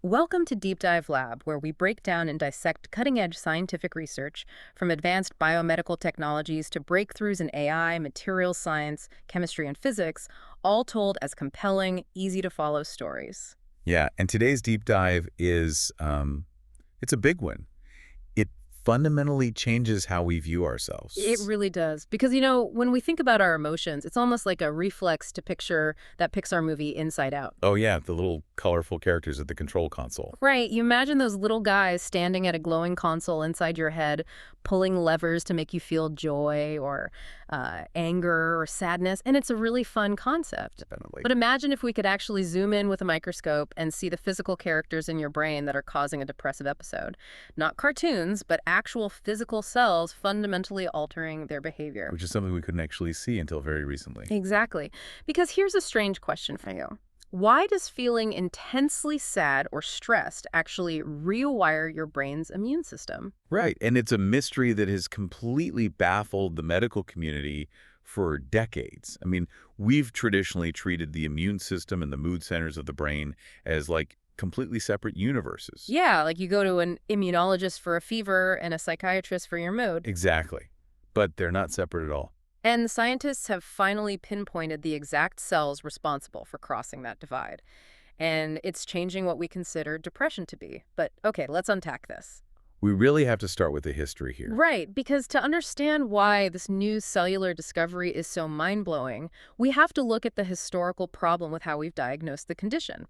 Welcome to Deep Dive Lab, where we break down and dissect cutting-edge scientific research, from advanced biomedical technologies to breakthroughs in AI, materials science, chemistry, and physics, all told as compelling, easy-to-follow stories. Yeah, and today's deep dive is, it's a big one. It fundamentally changes how we view It ourselves. really does. Because, when we think about our emotions, it's almost like a reflex to picture that Pixar movie Inside Out. Oh yeah, the little colorful characters at the control console. Right, you imagine those little guys standing at a glowing console inside your head, pulling levers to make you feel joy or anger or sadness, and it's a really fun concept. Definitely. But imagine if we could actually zoom in with a microscope and see the physical characters in your brain that are causing a depressive episode. Not cartoons, but actual physical cells fundamentally altering their behavior. Which is something we couldn't actually see until very recently. Exactly. Because here's a strange question for you. Why does feeling intensely sad or stressed actually rewire your brain's immune system? Right, and it's a mystery that has completely baffled the medical community for decades. I mean, we've traditionally treated the immune system and the mood centers of the brain as like completely separate universes. Yeah, like you go to an immunologist for a fever and a psychiatrist for your mood. Exactly. But they're not separate at all. And scientists have finally pinpointed the exact cells responsible for crossing that divide. And it's changing what we consider depression to be. But okay, let's unpack this. We really have to start with the history here. Right, because to understand why this new cellular discovery is so mind-blowing, we have to look at the historical problem with how we've diagnosed the condition.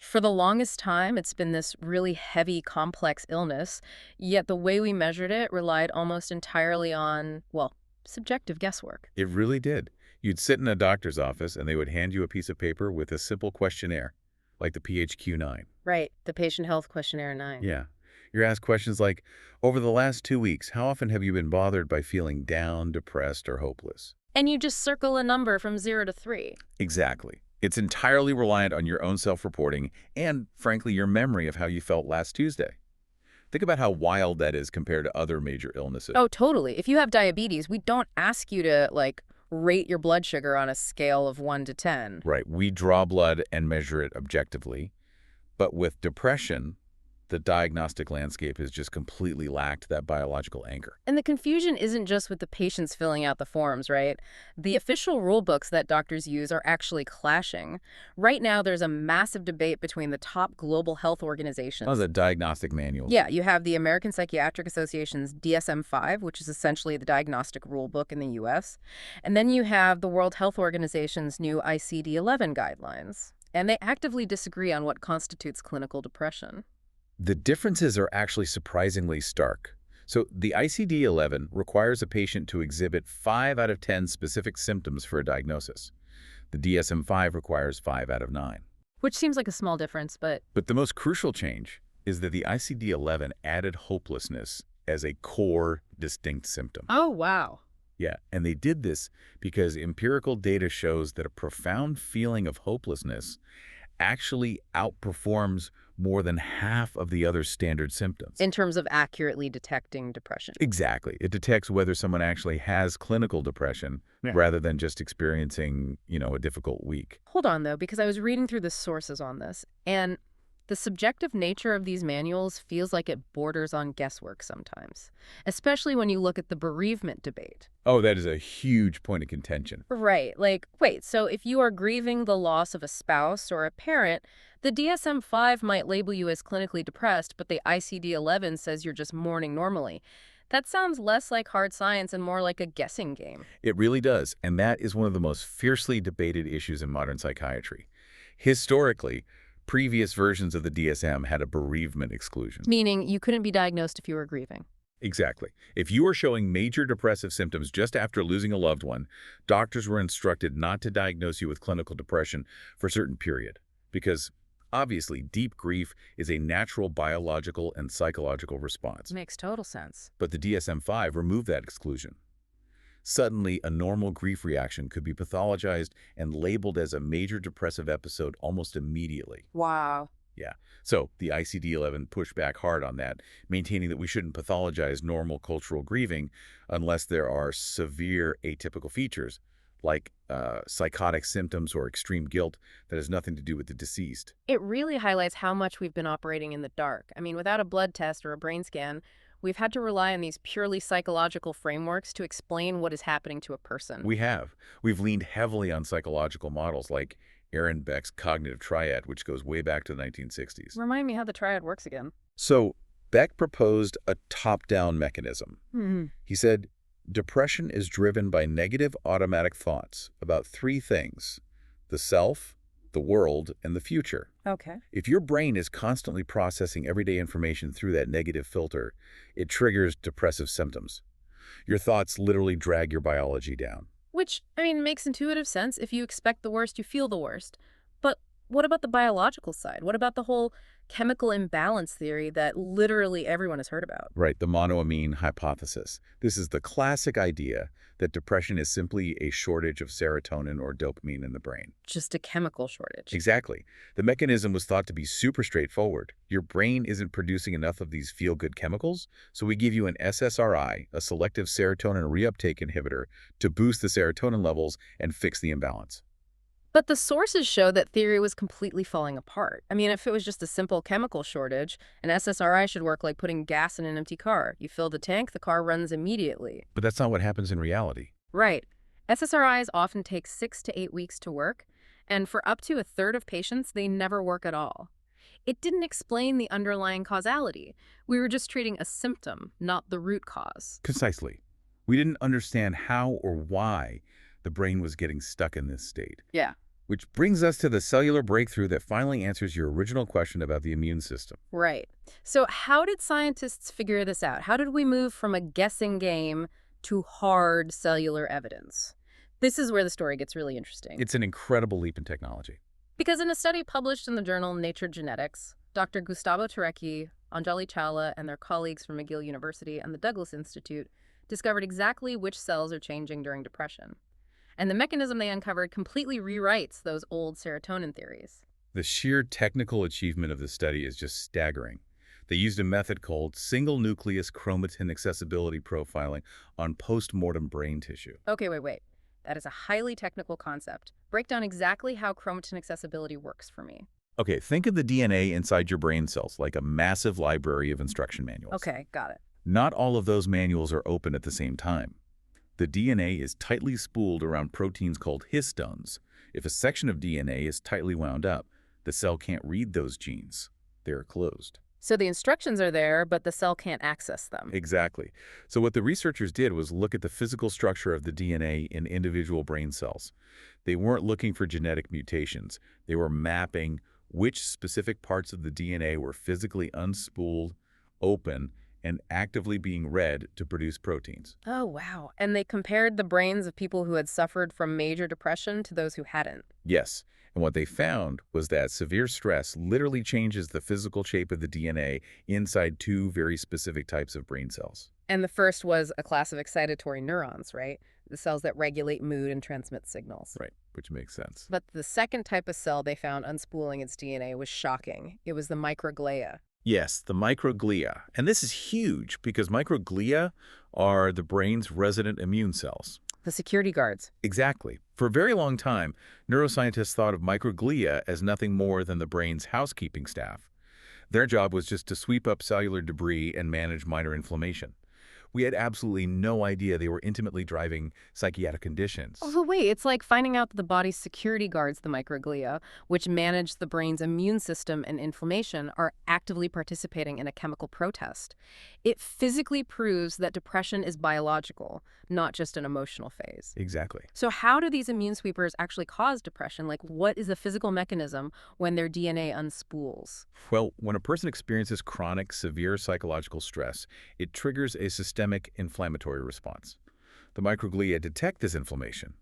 For the longest time, it's been this really heavy, complex illness, yet the way we measured it relied almost entirely on, well, subjective guesswork. It really did. You'd sit in a doctor's office and they would hand you a piece of paper with a simple questionnaire, like the PHQ-9. Right, the Patient Health Questionnaire 9. Yeah. You're asked questions like, over the last 2 weeks, how often have you been bothered by feeling down, depressed, or hopeless? And you just circle a number from 0 to 3. Exactly. It's entirely reliant on your own self-reporting and, frankly, your memory of how you felt last Tuesday. Think about how wild that is compared to other major illnesses. Oh, totally. If you have diabetes, we don't ask you to, rate your blood sugar on a scale of 1 to 10. Right. We draw blood and measure it objectively. But with depression, the diagnostic landscape has just completely lacked that biological anchor. And the confusion isn't just with the patients filling out the forms, right? The official rule books that doctors use are actually clashing. Right now, there's a massive debate between the top global health organizations. Oh, the diagnostic manuals. Yeah, you have the American Psychiatric Association's DSM-5, which is essentially the diagnostic rule book in the U.S. And then you have the World Health Organization's new ICD-11 guidelines. And they actively disagree on what constitutes clinical depression. The differences are actually surprisingly stark. So the ICD-11 requires a patient to exhibit 5 out of 10 specific symptoms for a diagnosis. The DSM-5 requires 5 out of 9. Which seems like a small difference, but... But the most crucial change is that the ICD-11 added hopelessness as a core distinct symptom. Oh, wow. Yeah, and they did this because empirical data shows that a profound feeling of hopelessness actually outperforms more than half of the other standard symptoms. In terms of accurately detecting depression. Exactly. It detects whether someone actually has clinical depression rather than just experiencing, a difficult week. Hold on, though, because I was reading through the sources on this, and the subjective nature of these manuals feels like it borders on guesswork sometimes, especially when you look at the bereavement debate. Oh, that is a huge point of contention. Right. Wait, so if you are grieving the loss of a spouse or a parent, the DSM-5 might label you as clinically depressed, but the ICD-11 says you're just mourning normally. That sounds less like hard science and more like a guessing game. It really does, and that is one of the most fiercely debated issues in modern psychiatry. Historically, previous versions of the DSM had a bereavement exclusion. Meaning you couldn't be diagnosed if you were grieving. Exactly. If you were showing major depressive symptoms just after losing a loved one, doctors were instructed not to diagnose you with clinical depression for a certain period. Because, obviously, deep grief is a natural biological and psychological response. Makes total sense. But the DSM-5 removed that exclusion. Suddenly, a normal grief reaction could be pathologized and labeled as a major depressive episode almost immediately. Wow. Yeah. So the ICD-11 pushed back hard on that, maintaining that we shouldn't pathologize normal cultural grieving unless there are severe atypical features, like psychotic symptoms or extreme guilt that has nothing to do with the deceased. It really highlights how much we've been operating in the dark. I mean, without a blood test or a brain scan, we've had to rely on these purely psychological frameworks to explain what is happening to a person. We have. We've leaned heavily on psychological models like Aaron Beck's cognitive triad, which goes way back to the 1960s. Remind me how the triad works again. So Beck proposed a top-down mechanism. Hmm. He said, depression is driven by negative automatic thoughts about three things: the self, the world, and the future. Okay. If your brain is constantly processing everyday information through that negative filter, it triggers depressive symptoms. Your thoughts literally drag your biology down. Which, I mean, makes intuitive sense. If you expect the worst, you feel the worst. But what about the biological side? What about the whole chemical imbalance theory that literally everyone has heard about? Right, the monoamine hypothesis. This is the classic idea that depression is simply a shortage of serotonin or dopamine in the brain. Just a chemical shortage. Exactly. The mechanism was thought to be super straightforward. Your brain isn't producing enough of these feel-good chemicals, so we give you an SSRI, a selective serotonin reuptake inhibitor, to boost the serotonin levels and fix the imbalance. But the sources show that theory was completely falling apart. I mean, if it was just a simple chemical shortage, an SSRI should work like putting gas in an empty car. You fill the tank, the car runs immediately. But that's not what happens in reality. Right. SSRIs often take 6 to 8 weeks to work, and for up to a third of patients, they never work at all. It didn't explain the underlying causality. We were just treating a symptom, not the root cause. Precisely. We didn't understand how or why the brain was getting stuck in this state. Yeah. Which brings us to the cellular breakthrough that finally answers your original question about the immune system. Right. So how did scientists figure this out? How did we move from a guessing game to hard cellular evidence? This is where the story gets really interesting. It's an incredible leap in technology. Because in a study published in the journal Nature Genetics, Dr. Gustavo Turecki, Anjali Chawla, and their colleagues from McGill University and the Douglas Institute discovered exactly which cells are changing during depression. And the mechanism they uncovered completely rewrites those old serotonin theories. The sheer technical achievement of the study is just staggering. They used a method called single-nucleus chromatin accessibility profiling on post-mortem brain tissue. Okay, wait. That is a highly technical concept. Break down exactly how chromatin accessibility works for me. Okay, think of the DNA inside your brain cells like a massive library of instruction manuals. Okay, got it. Not all of those manuals are open at the same time. The DNA is tightly spooled around proteins called histones. If a section of DNA is tightly wound up, the cell can't read those genes. They're closed. So the instructions are there, but the cell can't access them. Exactly. So what the researchers did was look at the physical structure of the DNA in individual brain cells. They weren't looking for genetic mutations. They were mapping which specific parts of the DNA were physically unspooled, open, and actively being read to produce proteins. Oh, wow. And they compared the brains of people who had suffered from major depression to those who hadn't. Yes, and what they found was that severe stress literally changes the physical shape of the DNA inside two very specific types of brain cells. And the first was a class of excitatory neurons, right? The cells that regulate mood and transmit signals. Right, which makes sense. But the second type of cell they found unspooling its DNA was shocking. It was the microglia. Yes, the microglia. And this is huge because microglia are the brain's resident immune cells. The security guards. Exactly. For a very long time, neuroscientists thought of microglia as nothing more than the brain's housekeeping staff. Their job was just to sweep up cellular debris and manage minor inflammation. We had absolutely no idea they were intimately driving psychiatric conditions. Oh, wait, it's like finding out that the body's security guards, the microglia, which manage the brain's immune system and inflammation, are actively participating in a chemical protest. It physically proves that depression is biological, not just an emotional phase. Exactly. So how do these immune sweepers actually cause depression? Like, what is the physical mechanism when their DNA unspools? Well, when a person experiences chronic, severe psychological stress, it triggers a systemic inflammatory response. The microglia detect this inflammation.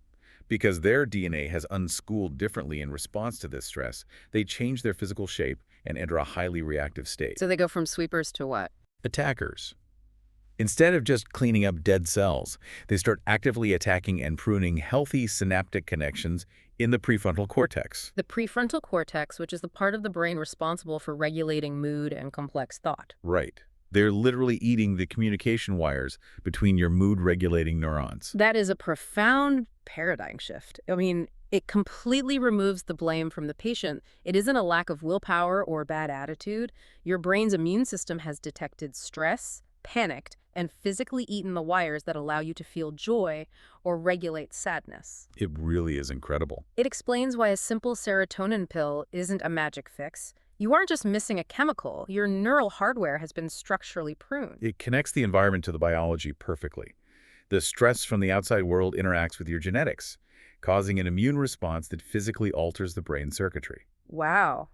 Because their DNA has unspooled differently in response to this stress, they change their physical shape and enter a highly reactive state. So they go from sweepers to what? Attackers. Instead of just cleaning up dead cells, they start actively attacking and pruning healthy synaptic connections in the prefrontal cortex. The prefrontal cortex, which is the part of the brain responsible for regulating mood and complex thought. Right. They're literally eating the communication wires between your mood-regulating neurons. That is a profound paradigm shift. I mean, it completely removes the blame from the patient. It isn't a lack of willpower or bad attitude. Your brain's immune system has detected stress, panicked, and physically eaten the wires that allow you to feel joy or regulate sadness. It really is incredible. It explains why a simple serotonin pill isn't a magic fix. You aren't just missing a chemical. Your neural hardware has been structurally pruned. It connects the environment to the biology perfectly. The stress from the outside world interacts with your genetics, causing an immune response that physically alters the brain circuitry. Wow.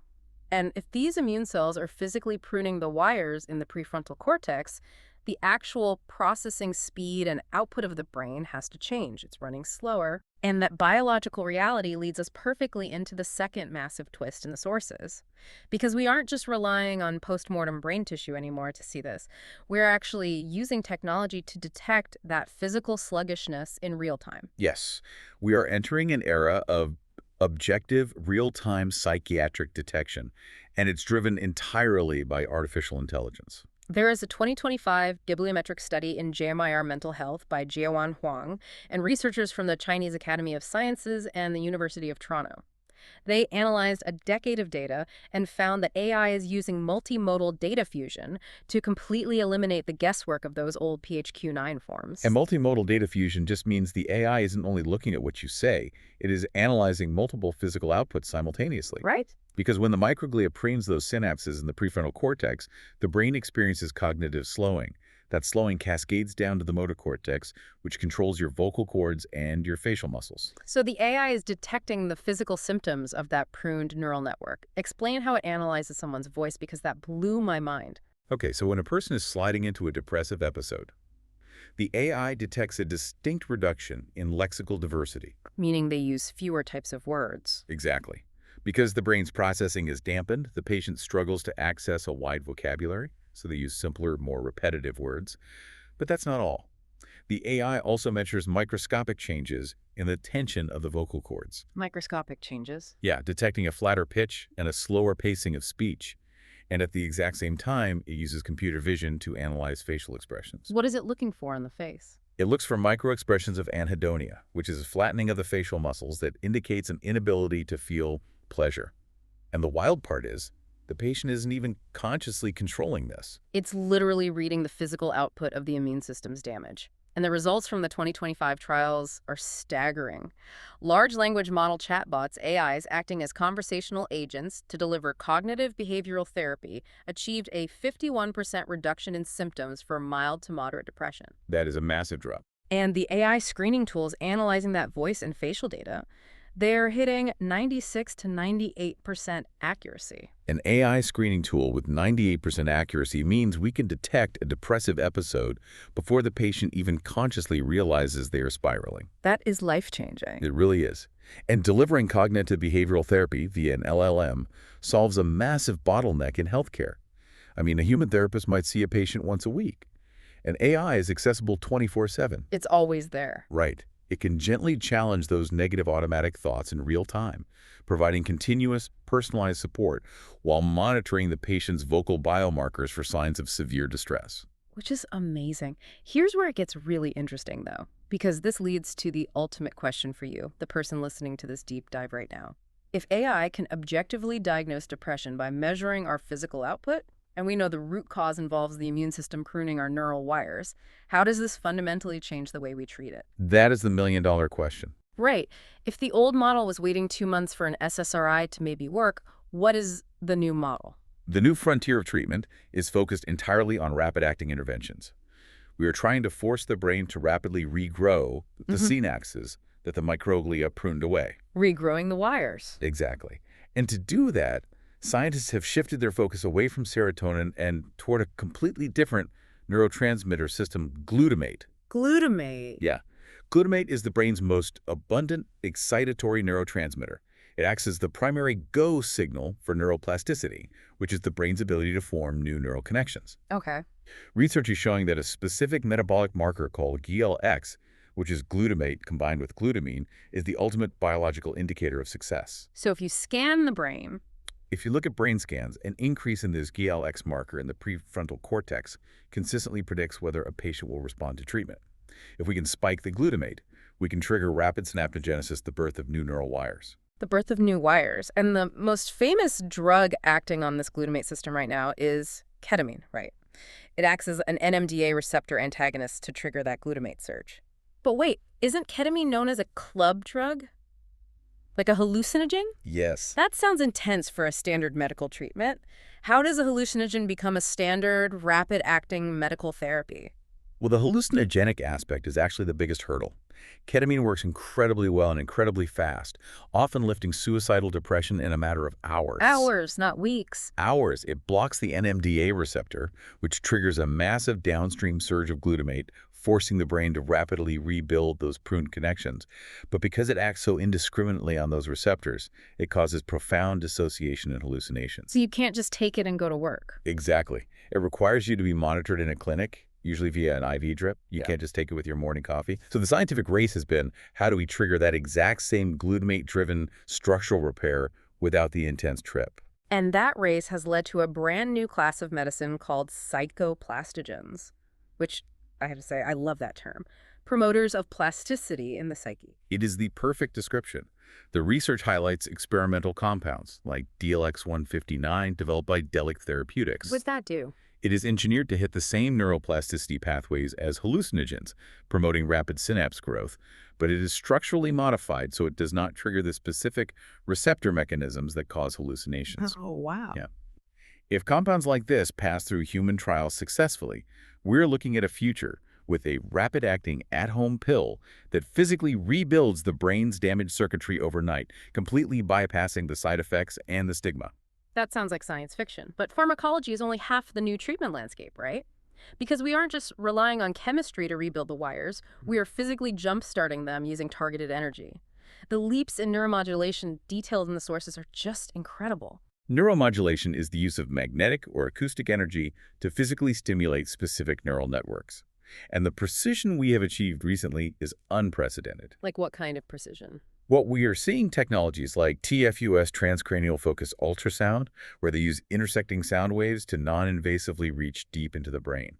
And if these immune cells are physically pruning the wires in the prefrontal cortex, the actual processing speed and output of the brain has to change. It's running slower. And that biological reality leads us perfectly into the second massive twist in the sources. Because we aren't just relying on postmortem brain tissue anymore to see this. We're actually using technology to detect that physical sluggishness in real time. Yes, we are entering an era of objective, real-time psychiatric detection, and it's driven entirely by artificial intelligence. There is a 2025 bibliometric study in JMIR Mental Health by Jiawan Huang and researchers from the Chinese Academy of Sciences and the University of Toronto. They analyzed a decade of data and found that AI is using multimodal data fusion to completely eliminate the guesswork of those old PHQ-9 forms. And multimodal data fusion just means the AI isn't only looking at what you say, it is analyzing multiple physical outputs simultaneously. Right? Because when the microglia prunes those synapses in the prefrontal cortex, the brain experiences cognitive slowing. That slowing cascades down to the motor cortex, which controls your vocal cords and your facial muscles. So the AI is detecting the physical symptoms of that pruned neural network. Explain how it analyzes someone's voice, because that blew my mind. Okay, so when a person is sliding into a depressive episode, the AI detects a distinct reduction in lexical diversity. Meaning they use fewer types of words. Exactly. Because the brain's processing is dampened, the patient struggles to access a wide vocabulary, so they use simpler, more repetitive words. But that's not all. The AI also measures microscopic changes in the tension of the vocal cords. Microscopic changes. Yeah, detecting a flatter pitch and a slower pacing of speech. And at the exact same time, it uses computer vision to analyze facial expressions. What is it looking for in the face? It looks for microexpressions of anhedonia, which is a flattening of the facial muscles that indicates an inability to feel pleasure. And the wild part is, the patient isn't even consciously controlling this. It's literally reading the physical output of the immune system's damage. And the results from the 2025 trials are staggering. Large language model chatbots, AIs, acting as conversational agents to deliver cognitive behavioral therapy, achieved a 51% reduction in symptoms for mild to moderate depression. That is a massive drop. And the AI screening tools analyzing that voice and facial data, they're hitting 96 to 98% accuracy. An AI screening tool with 98% accuracy means we can detect a depressive episode before the patient even consciously realizes they are spiraling. That is life-changing. It really is. And delivering cognitive behavioral therapy via an LLM solves a massive bottleneck in healthcare. I mean, a human therapist might see a patient once a week. An AI is accessible 24/7. It's always there. Right. It can gently challenge those negative automatic thoughts in real time, providing continuous, personalized support while monitoring the patient's vocal biomarkers for signs of severe distress. Which is amazing. Here's where it gets really interesting, though, because this leads to the ultimate question for you, the person listening to this deep dive right now. If AI can objectively diagnose depression by measuring our physical output, and we know the root cause involves the immune system pruning our neural wires, how does this fundamentally change the way we treat it? That is the million-dollar question. Right. If the old model was waiting 2 months for an SSRI to maybe work, what is the new model? The new frontier of treatment is focused entirely on rapid-acting interventions. We are trying to force the brain to rapidly regrow the synapses that the microglia pruned away. Regrowing the wires. Exactly. And to do that, scientists have shifted their focus away from serotonin and toward a completely different neurotransmitter system, glutamate. Glutamate. Yeah. Glutamate is the brain's most abundant excitatory neurotransmitter. It acts as the primary go signal for neuroplasticity, which is the brain's ability to form new neural connections. Okay. Research is showing that a specific metabolic marker called GLX, which is glutamate combined with glutamine, is the ultimate biological indicator of success. So if you scan the brain, If you look at brain scans, an increase in this GLX marker in the prefrontal cortex consistently predicts whether a patient will respond to treatment. If we can spike the glutamate, we can trigger rapid synaptogenesis, the birth of new neural wires. The birth of new wires. And the most famous drug acting on this glutamate system right now is ketamine, right? It acts as an NMDA receptor antagonist to trigger that glutamate surge. But wait, isn't ketamine known as a club drug? Like a hallucinogen? Yes. That sounds intense for a standard medical treatment. How does a hallucinogen become a standard, rapid-acting medical therapy? Well, the hallucinogenic aspect is actually the biggest hurdle. Ketamine works incredibly well and incredibly fast, often lifting suicidal depression in a matter of hours. Hours, not weeks. Hours. It blocks the NMDA receptor, which triggers a massive downstream surge of glutamate, forcing the brain to rapidly rebuild those pruned connections. But because it acts so indiscriminately on those receptors, it causes profound dissociation and hallucinations. So you can't just take it and go to work. Exactly. It requires you to be monitored in a clinic, usually via an IV drip. You can't just take it with your morning coffee. So the scientific race has been, how do we trigger that exact same glutamate-driven structural repair without the intense trip? And that race has led to a brand new class of medicine called psychoplastogens, which I have to say, I love that term. Promoters of plasticity in the psyche. It is the perfect description. The research highlights experimental compounds like DLX-159 developed by Delic Therapeutics. What's that do? It is engineered to hit the same neuroplasticity pathways as hallucinogens, promoting rapid synapse growth, but it is structurally modified so it does not trigger the specific receptor mechanisms that cause hallucinations. Oh, wow. Yeah. If compounds like this pass through human trials successfully, we're looking at a future with a rapid-acting at-home pill that physically rebuilds the brain's damaged circuitry overnight, completely bypassing the side effects and the stigma. That sounds like science fiction, but pharmacology is only half the new treatment landscape, right? Because we aren't just relying on chemistry to rebuild the wires, we are physically jump-starting them using targeted energy. The leaps in neuromodulation detailed in the sources are just incredible. Neuromodulation is the use of magnetic or acoustic energy to physically stimulate specific neural networks. And the precision we have achieved recently is unprecedented. Like what kind of precision? What we are seeing technologies like TFUS transcranial focused ultrasound, where they use intersecting sound waves to non-invasively reach deep into the brain.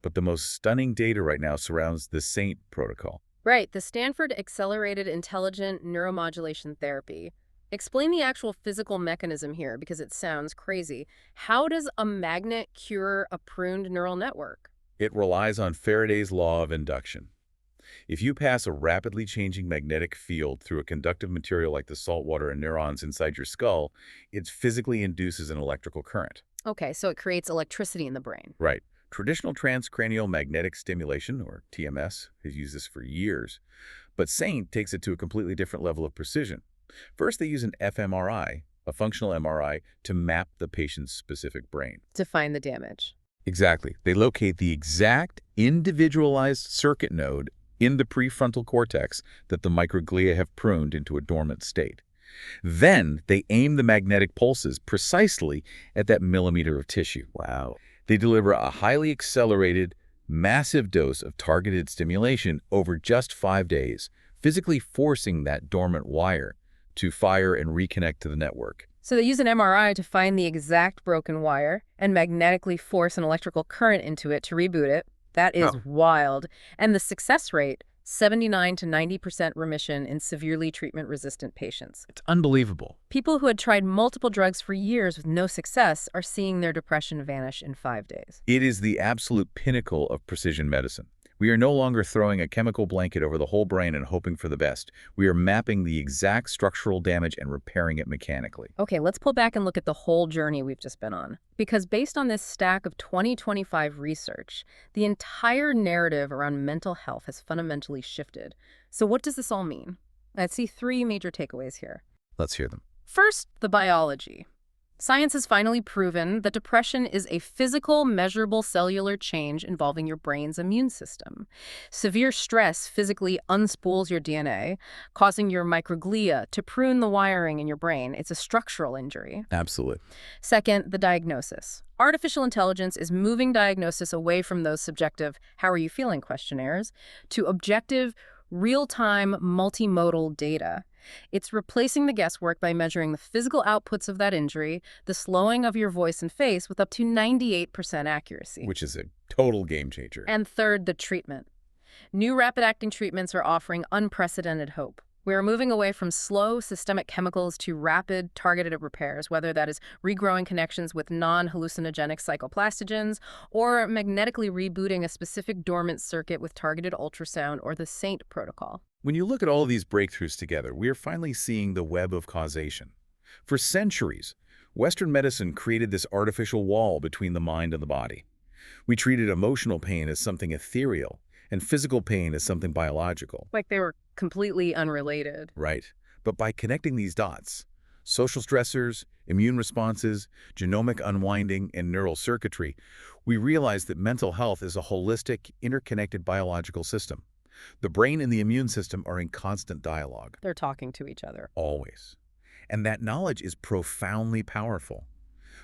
But the most stunning data right now surrounds the SAINT protocol. Right, the Stanford Accelerated Intelligent Neuromodulation Therapy. Explain the actual physical mechanism here, because it sounds crazy. How does a magnet cure a pruned neural network? It relies on Faraday's law of induction. If you pass a rapidly changing magnetic field through a conductive material like the saltwater and neurons inside your skull, it physically induces an electrical current. Okay, so it creates electricity in the brain. Right. Traditional transcranial magnetic stimulation, or TMS, has used this for years. But SAINT takes it to a completely different level of precision. First, they use an fMRI, a functional MRI, to map the patient's specific brain. To find the damage. Exactly. They locate the exact individualized circuit node in the prefrontal cortex that the microglia have pruned into a dormant state. Then they aim the magnetic pulses precisely at that millimeter of tissue. Wow. They deliver a highly accelerated, massive dose of targeted stimulation over just 5 days, physically forcing that dormant wire to fire and reconnect to the network. So they use an MRI to find the exact broken wire and magnetically force an electrical current into it to reboot it. That is wild. And the success rate, 79 to 90% remission in severely treatment-resistant patients. It's unbelievable. People who had tried multiple drugs for years with no success are seeing their depression vanish in 5 days. It is the absolute pinnacle of precision medicine. We are no longer throwing a chemical blanket over the whole brain and hoping for the best. We are mapping the exact structural damage and repairing it mechanically. Okay, let's pull back and look at the whole journey we've just been on. Because based on this stack of 2025 research, the entire narrative around mental health has fundamentally shifted. So what does this all mean? I see 3 major takeaways here. Let's hear them. First, the biology. Science has finally proven that depression is a physical, measurable cellular change involving your brain's immune system. Severe stress physically unspools your DNA, causing your microglia to prune the wiring in your brain. It's a structural injury. Absolutely. Second, the diagnosis. Artificial intelligence is moving diagnosis away from those subjective, how are you feeling questionnaires, to objective, real-time, multimodal data. It's replacing the guesswork by measuring the physical outputs of that injury, the slowing of your voice and face with up to 98% accuracy. Which is a total game changer. And third, the treatment. New rapid-acting treatments are offering unprecedented hope. We are moving away from slow systemic chemicals to rapid, targeted repairs, whether that is regrowing connections with non-hallucinogenic psychoplastogens or magnetically rebooting a specific dormant circuit with targeted ultrasound or the SAINT protocol. When you look at all of these breakthroughs together, we are finally seeing the web of causation. For centuries, Western medicine created this artificial wall between the mind and the body. We treated emotional pain as something ethereal and physical pain as something biological. Like they were completely unrelated. Right. But by connecting these dots, social stressors, immune responses, genomic unwinding, and neural circuitry, we realize that mental health is a holistic, interconnected biological system. The brain and the immune system are in constant dialogue. They're talking to each other. Always. And that knowledge is profoundly powerful.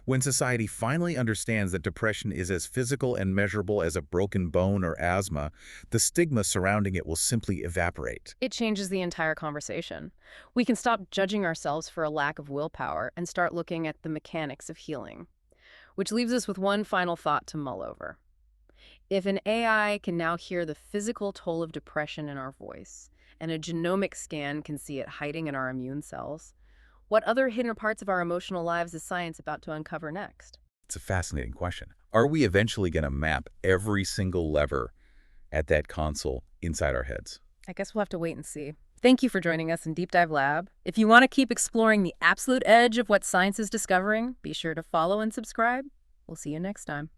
When society finally understands that depression is as physical and measurable as a broken bone or asthma, the stigma surrounding it will simply evaporate. It changes the entire conversation. We can stop judging ourselves for a lack of willpower and start looking at the mechanics of healing. Which leaves us with one final thought to mull over. If an AI can now hear the physical toll of depression in our voice, and a genomic scan can see it hiding in our immune cells, what other hidden parts of our emotional lives is science about to uncover next? It's a fascinating question. Are we eventually going to map every single lever at that console inside our heads? I guess we'll have to wait and see. Thank you for joining us in Deep Dive Lab. If you want to keep exploring the absolute edge of what science is discovering, be sure to follow and subscribe. We'll see you next time.